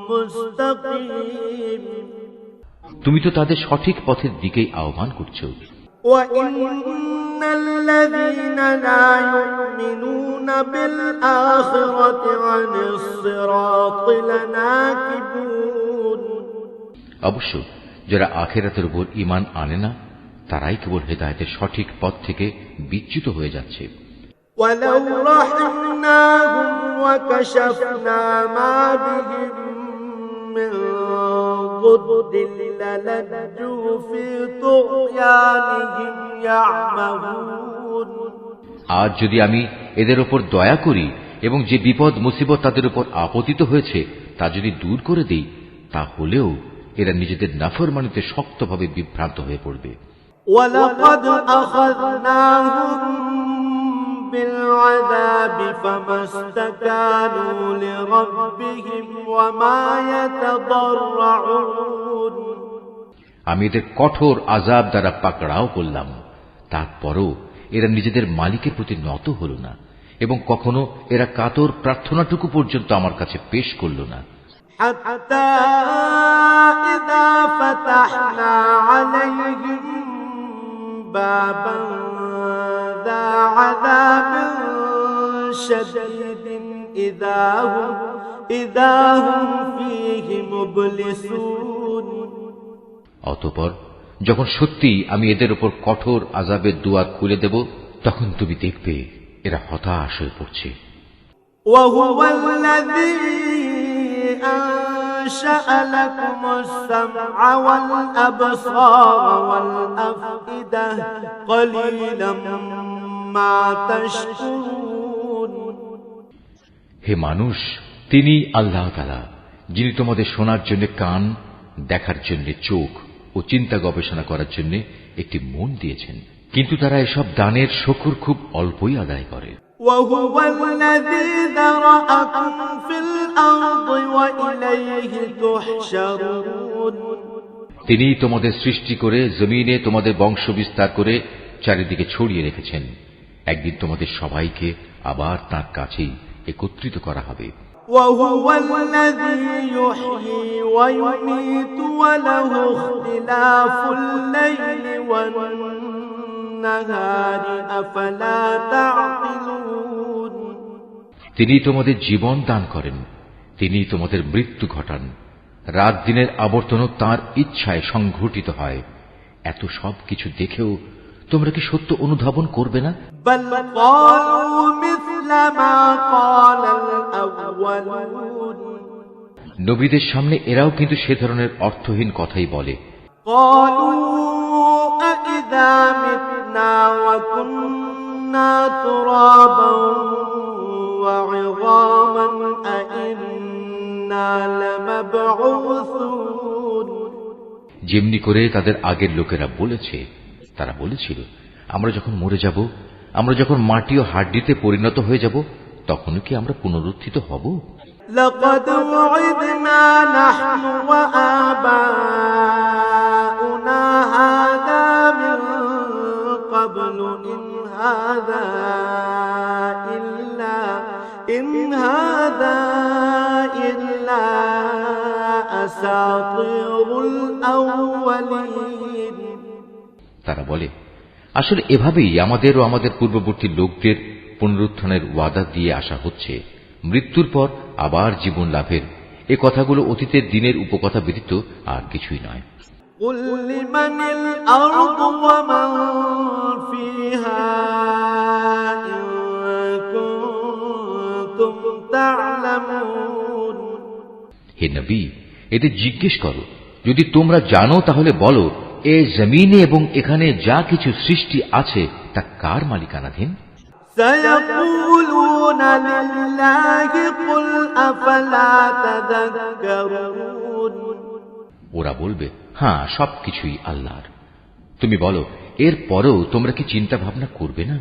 Speaker 2: مستقيم
Speaker 1: তুমি তো তাদের সঠিক পথের দিকেই আহ্বান করছো।
Speaker 2: وإن الذين لا يؤمنون بالآخرة عن الصراط لناكبون
Speaker 1: অবশ্য যারা আখিরাতের উপর ঈমান আনে না তারাই কেবল হেদায়েতের সঠিক পথ থেকে বিচ্যুত হয়ে যাচ্ছে।
Speaker 2: وَلَوْ رَحِمْنَاهُمْ وَكَشَفْنَا مَا بِهِمْ مِنْ ضُرٍّ لَلَجُّوا فِي طُغْيَانِهِمْ يَعْمَهُونَ।
Speaker 1: আজ যদি আমি এদের উপর দয়া করি এবং যে বিপদ মুসিবত তাদের উপর আপতিত হয়েছে তা যদি দূর করে দেই, তাহলেও এরা নিজেদের নাফরমানিতে শক্তভাবে বিভ্রান্ত হয়ে পড়বে।
Speaker 2: وَلَقَدْ أَخَذْنَاهُمْ بِالْعَذَابِ فَمَا اسْتَكَانُوا لِرَبِّهِمْ وَمَا يَتَضَرَّعُونَ।
Speaker 1: আমি এদের কঠোর আযাব দ্বারা পাকড়াও করলাম, তারপরও এরা নিজেদের মালিকের প্রতি নত হল না এবং কখনো এরা কাতর প্রার্থনাটুকু পর্যন্ত আমার কাছে পেশ করল না।
Speaker 2: حتى إذا فتحنا عليهم بابا ذا عذاب شديد إذا هم فيه مبلسون।
Speaker 1: অতঃপর যখন সত্যি আমি এদের উপর কঠোর আযাবের দুয়ার খুলে দেব, তখন তুমি দেখবে এরা হতাশ হয়ে পড়ছে।
Speaker 2: وهو الذي أنشأ لكم السمع والأبصار والأفئدة قليلا ما تشكرون।
Speaker 1: হে মানুষ, তিনি আল্লাহ তাআলা, যিনি তোমাদের শোনার জন্য কান, দেখার জন্য চোখ ও চিন্তা গবেষণা করার জন্য একটি মন দিয়েছেন, কিন্তু তারা এসব দানের শুকর খুব অল্পই আদায় করে।
Speaker 2: وهو الذي ذرأكم في الأرض وإليه تحشرون।
Speaker 1: তিনি তোমাদের সৃষ্টি করে জমিনে তোমাদের বংশ বিস্তার করে চারিদিকে ছড়িয়ে রেখেছেন। একদিন তোমাদের সবাইকে আবার তাঁর কাছেই একত্রিত করা হবে।
Speaker 2: وهو الذي يحيي ويميت وله اختلاف الليل والنهار أفلا تعقلون।
Speaker 1: তিনি তোমাদের জীবন দান করেন, তিনি তোমাদের মৃত্যু ঘটান, রাত দিনের আবর্তনও তাঁর ইচ্ছায় সংঘটিত হয়। এত সব কিছু দেখেও তোমরা কি সত্য অনুধাবন করবে না?
Speaker 2: بل قالوا مثل ما قال الأولون।
Speaker 1: নবীদের সামনে এরাও কিন্তু সে ধরনের অর্থহীন কথাই বলে।
Speaker 2: قالوا أإذا متنا وكنا ترابا وعظاما أإنا لمبعوثون।
Speaker 1: যেমনি করে তাদের আগের লোকেরা বলেছে, তারা বলেছিল, আমরা যখন মরে যাব, আমরা যখন মাটি ও হাড্ডিতে পরিণত হয়ে যাব, তখনও কি আমরা পুনরুত্থিত হব?
Speaker 2: لقد وعدنا نحن وآباؤنا هذا من قبل إن هذا إلا أساطير الأولين।
Speaker 1: তারা বলে, আসলে এভাবেই আমাদের ও আমাদের পূর্ববর্তী লোকদের পুনরুত্থানের ওয়াদা দিয়ে আসা হচ্ছে। মৃত্যুর পর আবার জীবন লাভের এ কথাগুলো অতীতের দিনের উপকথা ব্যতীত আর কিছুই নয়।
Speaker 2: قل لمن الأرض ومن فيها إن كنتم تعلمون।
Speaker 1: হে নবী, এদের জিজ্ঞেস করো, যদি তোমরা জানো তাহলে বলো, এ জমিনে এবং এখানে যা কিছু সৃষ্টি আছে তা কার মালিকানাধীন?
Speaker 2: سيقولون لله قل أفلا تذكرون।
Speaker 1: ওরা বলবে, হ্যাঁ, সবকিছুই আল্লাহর। তুমি বলো, এর পরেও তোমরা কি চিন্তা ভাবনা করবে না?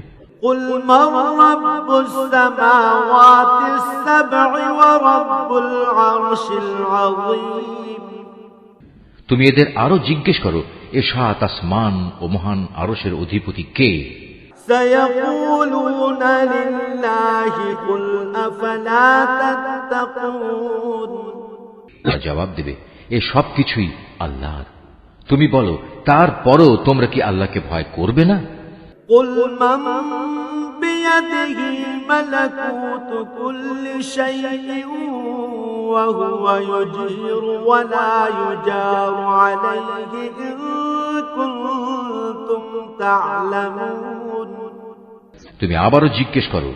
Speaker 2: قل من رب السماوات السبع ورب العرش العظيم।
Speaker 1: তুমি এদের আরো জিজ্ঞেস করো, এ সাত আসমান ও মহান আরশের অধিপতি কে?
Speaker 2: سيقولون لله قل أفلا تتقون।
Speaker 1: তারা জবাব দেবে, এ সব কিছুই আল্লাহর। তুমি বলো, তারপরও তোমরা কি আল্লাহকে ভয় করবে না?
Speaker 2: قل من بيده ملكوت كل شيء وهو يجير ولا يجار عليه إن كنتم تعلمون
Speaker 1: তুমি আবারও জিজ্ঞেস করো,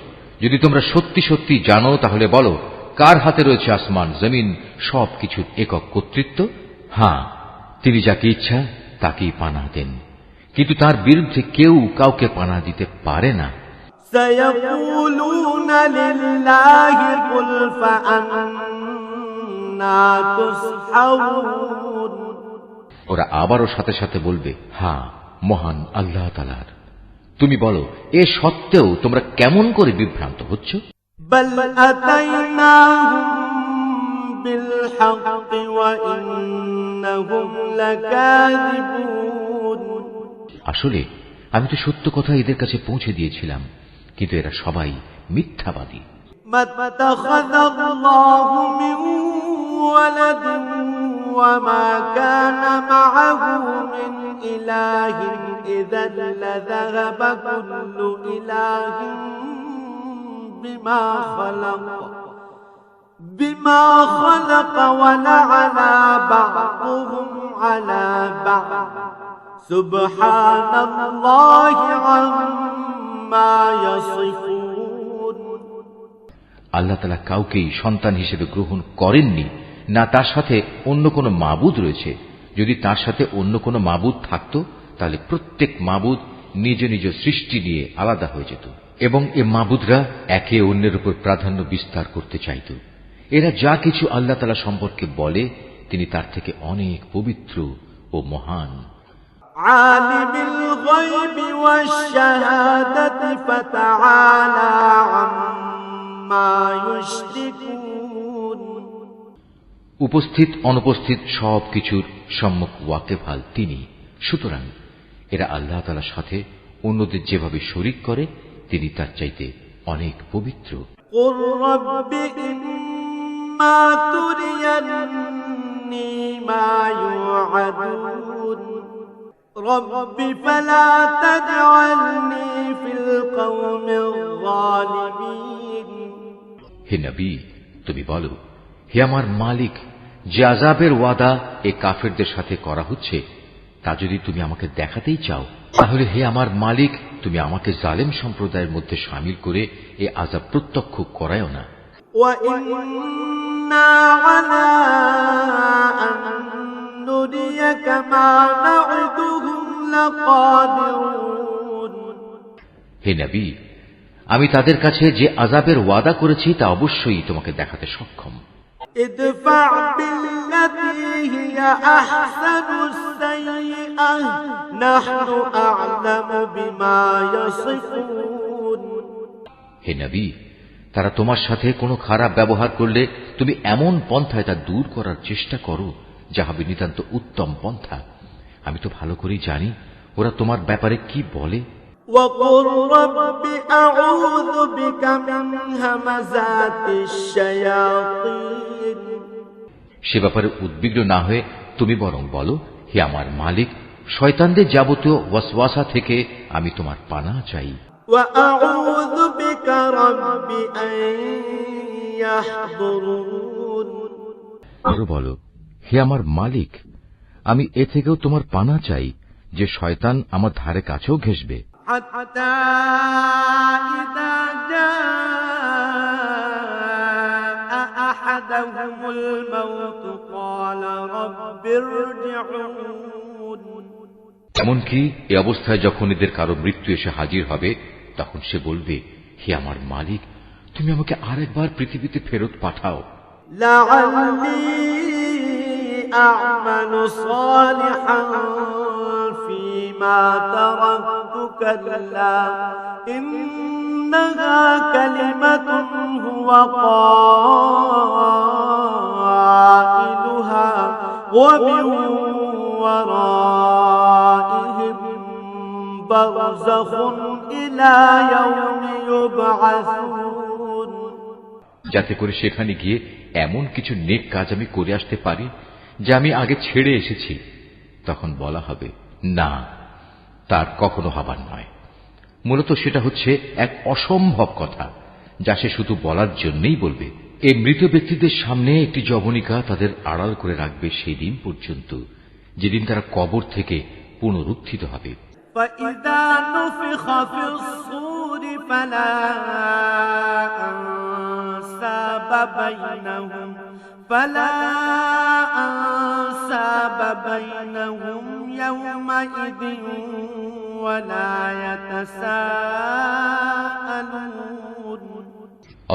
Speaker 1: যদি তোমরা সত্যি সত্যি জানো তাহলে বলো, কার হাতে রয়েছে আসমান জমিন সবকিছুর একক কর্তৃত্ব? হ্যাঁ, তিনি যাকে ইচ্ছা তাকেই পানাহ দেন, কিন্তু তার বিরুদ্ধে কেউ কাউকে পানাহ দিতে পারে না।
Speaker 2: سيقولون لله قل فأنا تسحرون
Speaker 1: ওরা আবারও সাথে সাথে বলবে, হ্যাঁ, মহান আল্লাহ তাআলার। তুমি বলো, এ সত্ত্বেও তোমরা কেমন করে বিভ্রান্ত হচ্ছ?
Speaker 2: بل أتيناهم بالحق وإنهم لكاذبون
Speaker 1: আসলে আমি তো সত্য কথা এদের কাছে পৌঁছে দিয়েছিলাম, কিন্তু এরা সবাই মিথ্যাবাদী।
Speaker 2: ما اتخذ الله من ولد وما كان معه من إله إذا لذهب كل إله بما خلق ولعلى بعضهم على بعض سبحان الله عما يصفون
Speaker 1: আল্লাহ তাআলা কাউকেই সন্তান হিসেবে গ্রহণ করেননি, না তার সাথে অন্য কোনো মাবুদ রয়েছে। যদি তার সাথে অন্য কোনো মাবুদ থাকত তাহলে প্রত্যেক মাবুদ নিজ নিজ সৃষ্টি নিয়ে আলাদা হয়ে যেত, এবং এ মাবুদরা একে অন্যের উপর প্রাধান্য বিস্তার করতে চাইত। এরা যা কিছু আল্লাহ তাআলা সম্পর্কে বলে তিনি তার থেকে অনেক পবিত্র ও মহান।
Speaker 2: আলিমুল গায়বি ওয়াশ শাহাদাতি ফাতাআলা আম্মা ইউশরিকুন।
Speaker 1: উপস্থিত অনুপস্থিত সব কিছুর সম্মুখ ওয়াকিফাল তিনি। সুতরাং এরা আল্লাহ তাআলার সাথে অন্যদের যেভাবে শরীক করে তিনি তার চাইতে অনেক পবিত্র।
Speaker 2: কুর রাব্বি ইম্মা তুরিয়ান্নি মা ইউআদুন রাব্বি ফালা তাজআলনি ফিল কওমিল যালিমিন।
Speaker 1: হে নবী, তুমি বলো, হে আমার মালিক, যে আযাবের ওয়াদা এ কাফেরদের সাথে করা হচ্ছে তা যদি তুমি আমাকে দেখাতেই চাও, তাহলে হে আমার মালিক, তুমি আমাকে জালেম সম্প্রদায়ের মধ্যে শামিল করে এ আযাব প্রত্যক্ষ করায়ও না।
Speaker 2: ওয়া ইন্না আলা আন নুরিয়াকা মা না'উদুহুম লাকাদিরুন।
Speaker 1: হে নবী, আমি তাদের কাছে যে আযাবের ওয়াদা করেছি তা অবশ্যই তোমাকে দেখাতে সক্ষম।
Speaker 2: ইদফা বিল্লাতী হিয়া আহসানুস সাইয়্যাহ নাহনু আ'লামু বিমা ইয়াসিফুন।
Speaker 1: হে নবী, তারা তোমার সাথে কোনো খারাপ ব্যবহার করলে তুমি এমন পন্থায় তা দূর করার চেষ্টা করো যা হবে নিতান্ত উত্তম পন্থা। আমি তো ভালো করেই জানি ওরা তোমার ব্যাপারে কি বলে।
Speaker 2: وَقُلْ رَبِّ أَعُوذُ بِكَ مِنْ هَمَزَاتِ الشَّيَاطِينِ।
Speaker 1: সে ব্যাপারে উদ্বিগ্ন না হয়ে তুমি বরং বলো, হে আমার মালিক, শয়তানদের যাবতীয় ওয়াসওয়াসা থেকে আমি তোমার পানাহ চাই।
Speaker 2: وَأَعُوذُ بِكَ رَبِّ أَنْ يَحْضُرُونِ।
Speaker 1: আরো বলো, হে আমার মালিক, আমি এ থেকেও তোমার পানাহ চাই যে শয়তান আমার ধারে কাছেও ঘেঁষবে।
Speaker 2: حتى إذا جاء أحدهم الموت قال رب ارجعون।
Speaker 1: এমনকি এই অবস্থায় যখন এদের কারো মৃত্যু এসে হাজির হবে তখন সে বলবে, হে আমার মালিক, তুমি আমাকে আরেকবার পৃথিবীতে ফেরত পাঠাও।
Speaker 2: لعلي أعمل صالحا فيما تركت كلا إنها كلمة هو قائلها ومن ورائهم برزخ إلى يوم يبعثون।
Speaker 1: যাতে করে সেখানে গিয়ে এমন কিছু নেক কাজ আমি করে আসতে পারি যা আমি আগে ছেড়ে এসেছি। তখন বলা হবে, না, তার কখনো হবার নয়। মূলত সেটা হচ্ছে এক অসম্ভব কথা যা সে শুধু বলার জন্যই বলবে, এই মৃত ব্যক্তিদের সামনে একটি যবনিকা তাদের আড়াল করে রাখবে সেই দিন পর্যন্ত যেদিন তারা কবর থেকে পুনরুত্থিত হবে।
Speaker 2: فإذا نفخ في الصور فلا أنساب بينهم يومئذ ولا يتساءلون।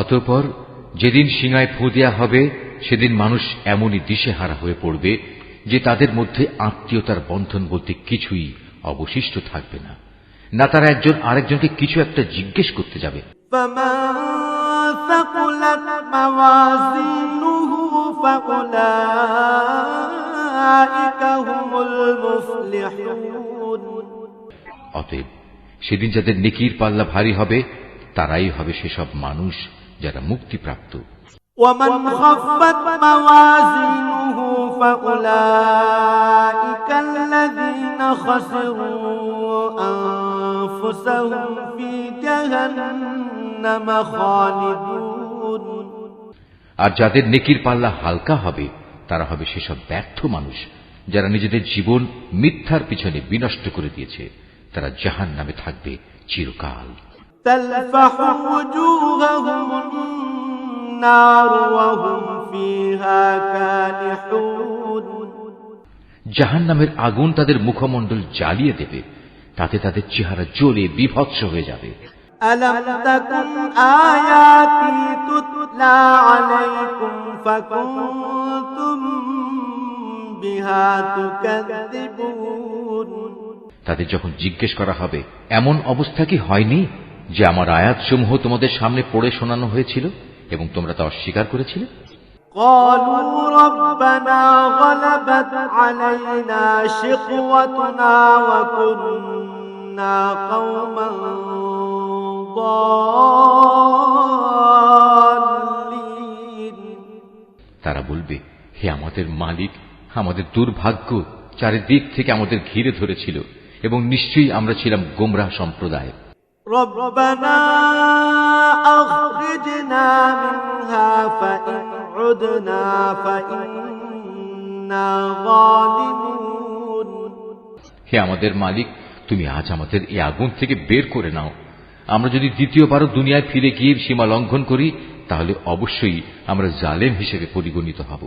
Speaker 1: অতঃপর যেদিন সিঙায় ফু দেয়া হবে সেদিন মানুষ এমনই দিশেহারা হয়ে পড়বে যে তাদের মধ্যে আত্মীয়তার বন্ধন বলতে কিছুই অবশিষ্ট থাকবে না, না তারা একজন আরেকজনকে কিছু একটা জিজ্ঞেস করতে যাবে। অতএব সেদিন যাদের নেকির পাল্লা ভারী হবে তারাই হবে সেসব মানুষ যারা মুক্তিপ্রাপ্ত।
Speaker 2: ومن خفت موازينه فأولئك الذين خسروا أنفسهم في جهنم خالدون।
Speaker 1: আর যাদের নেকির পাল্লা হালকা হবে তারা হবে সেসব ব্যর্থ মানুষ যারা নিজেদের জীবন মিথ্যার পিছনে বিনষ্ট করে দিয়েছে, তারা জাহান্নামে থাকবে চিরকাল।
Speaker 2: تلفح وجوههم النار وهم فيها كالحون।
Speaker 1: জাহান্নামের আগুন তাদের মুখমণ্ডল জ্বালিয়ে দেবে, তাতে তাদের চেহারা জ্বলে বিভৎস হয়ে যাবে।
Speaker 2: ألم تكن آياتي تتلى عليكم فكنتم بها تكذبون।
Speaker 1: তাদের যখন জিজ্ঞেস করা হবে এমন অবস্থা কি হয়নি যে আমার আয়াতসমূহ তোমাদের সামনে পড়ে শোনানো হয়েছিল এবং তোমরা তা অস্বীকার করেছিলে?
Speaker 2: قالوا ربنا غلبت علينا شقوتنا وكنا قوما ضالين।
Speaker 1: তারা বলবে, হে আমাদের মালিক, আমাদের দুর্ভাগ্য চারিদিক থেকে আমাদের ঘিরে ধরেছিল এবং নিশ্চয়ই আমরা ছিলাম গোমরাহ সম্প্রদায়।
Speaker 2: ربنا أخرجنا منها فإن عدنا فإنا ظالمون।
Speaker 1: হে আমাদের মালিক, তুমি আজ আমাদের এই আগুন থেকে বের করে নাও। আমরা যদি দ্বিতীয়বারও দুনিয়ায় ফিরে গিয়ে সীমা লঙ্ঘন করি তাহলে অবশ্যই আমরা জালেম হিসেবে পরিগণিত হব।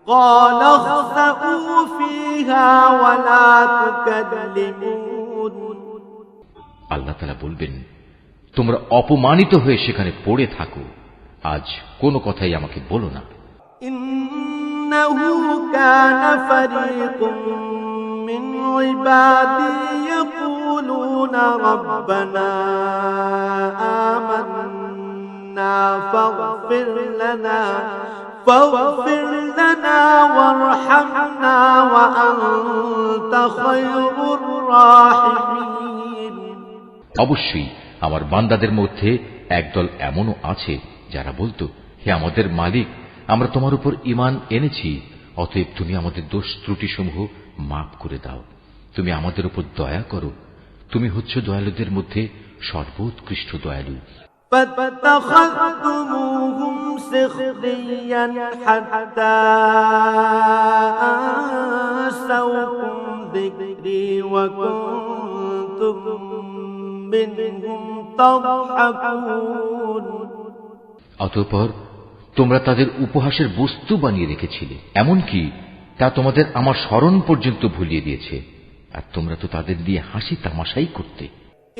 Speaker 2: قال اخسئوا فيها ولا تكلمون।
Speaker 1: আল্লাহ তাআলা বলবেন, তোমরা অপমানিত হয়ে সেখানে পড়ে থাকো, আজ কোনো কথাই আমাকে বলো না।
Speaker 2: إنه كان فريق من عبادي يقولون ربنا آمنا فاغفر لنا وارحمنا وأنت خير الراحمين।
Speaker 1: অবশ্যই আমার বান্দাদের মধ্যে একদল এমনও আছে যারা বলতো, হে আমাদের মালিক, আমরা তোমার উপর ঈমান এনেছি, অতএব তুমি আমাদের দোষ ত্রুটিসমূহ মাফ করে দাও, তুমি আমাদের উপর দয়া করো, তুমি হচ্ছ দয়ালুদের মধ্যে সর্বোৎকৃষ্ট দয়ালু।
Speaker 2: فاتخذتموهم سخريا حتى أنسوكم ذكري وكنتم منهم تضحكون।
Speaker 1: অতঃপর তোমরা তাদের উপহাসের বস্তু বানিয়ে রেখেছিলে, এমনকি তা তোমাদের আমার স্মরণ পর্যন্ত ভুলিয়ে দিয়েছে, আর তোমরা তো তাদের দিয়ে হাসি তামাশাই করতে।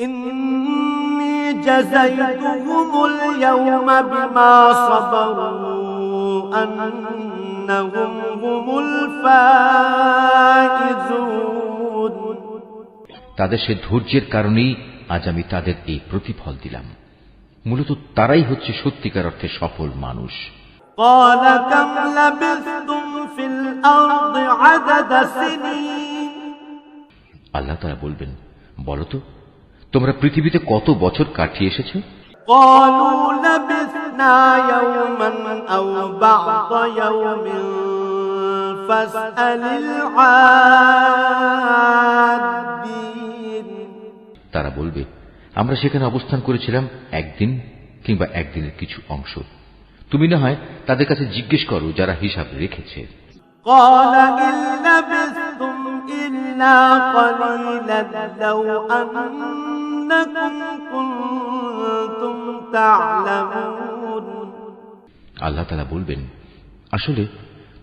Speaker 2: إني جزيتهم اليوم بما صبروا أنهم هم الفائزون।
Speaker 1: তাদের সে ধৈর্যের কারণেই আজ আমি তাদের এই প্রতিফল দিলাম। মূলত তারাই হচ্ছে সত্যিকার অর্থে সফল মানুষ।
Speaker 2: قال كم لبثتم في الأرض عدد سنين।
Speaker 1: আল্লাহ তাআলা বলবেন, বলো তো তোমরা পৃথিবীতে কত বছর কাটিয়ে এসেছো?
Speaker 2: قالوا لبثنا يوما أو بعض يوم فاسأل العادين।
Speaker 1: তারা বলবে, আমরা সেখানে অবস্থান করেছিলাম একদিন কিংবা একদিনের কিছু অংশ, তুমি না হয় তাদের কাছে জিজ্ঞেস করো যারা হিসাব রেখেছে।
Speaker 2: قال إن لبثتم إلا قليلا لو أنكم كنتم تعلمون
Speaker 1: আল্লাহ তাআলা বলবেন, আসলে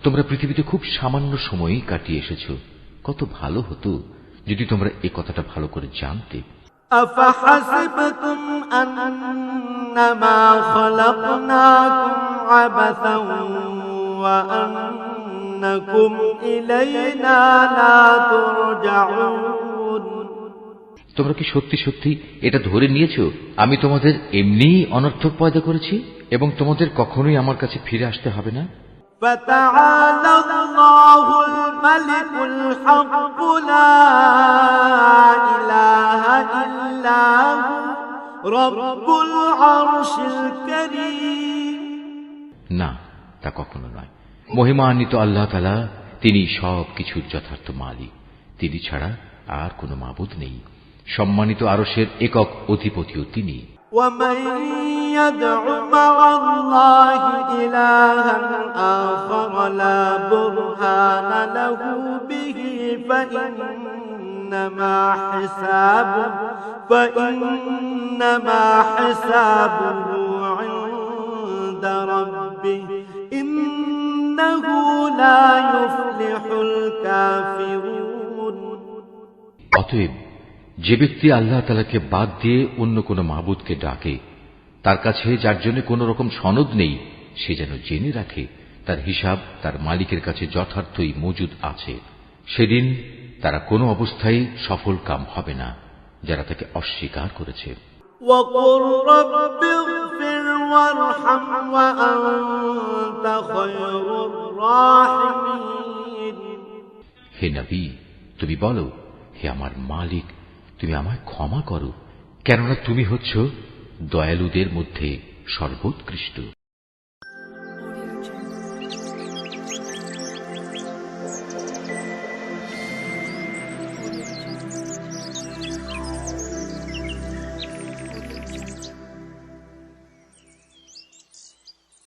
Speaker 1: তোমরা পৃথিবীতে খুব সামান্য সময়ই কাটিয়ে এসেছো। কত ভালো হতো যদি তোমরা এই কথাটা ভালো করে জানতে।
Speaker 2: أفحسبتم أنما خلقناكم عبثا وأنكم إلينا لا ترجعون
Speaker 1: তোমরা কি সত্যি সত্যি এটা ধরে নিয়েছো আমি তোমাদের এমনিই অনর্থক পয়দা করেছি এবং তোমাদের কখনোই আমার কাছে ফিরে আসতে হবে না?
Speaker 2: فتعالى الله الملك الحق لا إله إلا هو رب العرش الكريم
Speaker 1: না, তা কখনো নয়। মহিমান্বিত আল্লাহ তাআলা, তিনি সব কিছুর যথার্থ মালিক। তিনি ছাড়া আর কোনো মাবুদ নেই। সম্মানিত আরশের একক অধিপতিও তিনি।
Speaker 2: ومن يدع مع الله إلها آخر لا برهان له به فإنما حسابه عند ربه إنه لا يفلح الكافرون
Speaker 1: অতএব যে ব্যক্তি আল্লাহ তাআলাকে বাদ দিয়ে অন্য কোন মাবুদকে ডাকে, তার কাছে যার জন্য কোন রকম সনদ নেই, সে যেন জেনে রাখে তার হিসাব তার মালিকের কাছে যথার্থই মজুদ আছে। সেদিন তারা কোনো অবস্থায় সফল কাম হবে না যারা তাকে অস্বীকার করেছে।
Speaker 2: وقل رب اغفر وارحم وأنت خير الراحمين
Speaker 1: হে নবী, তুমি বলো, হে আমার মালিক, তুমি আমায় ক্ষমা করো, কেননা তুমি হচ্ছ দয়ালুদের মধ্যে সর্বোৎকৃষ্ট।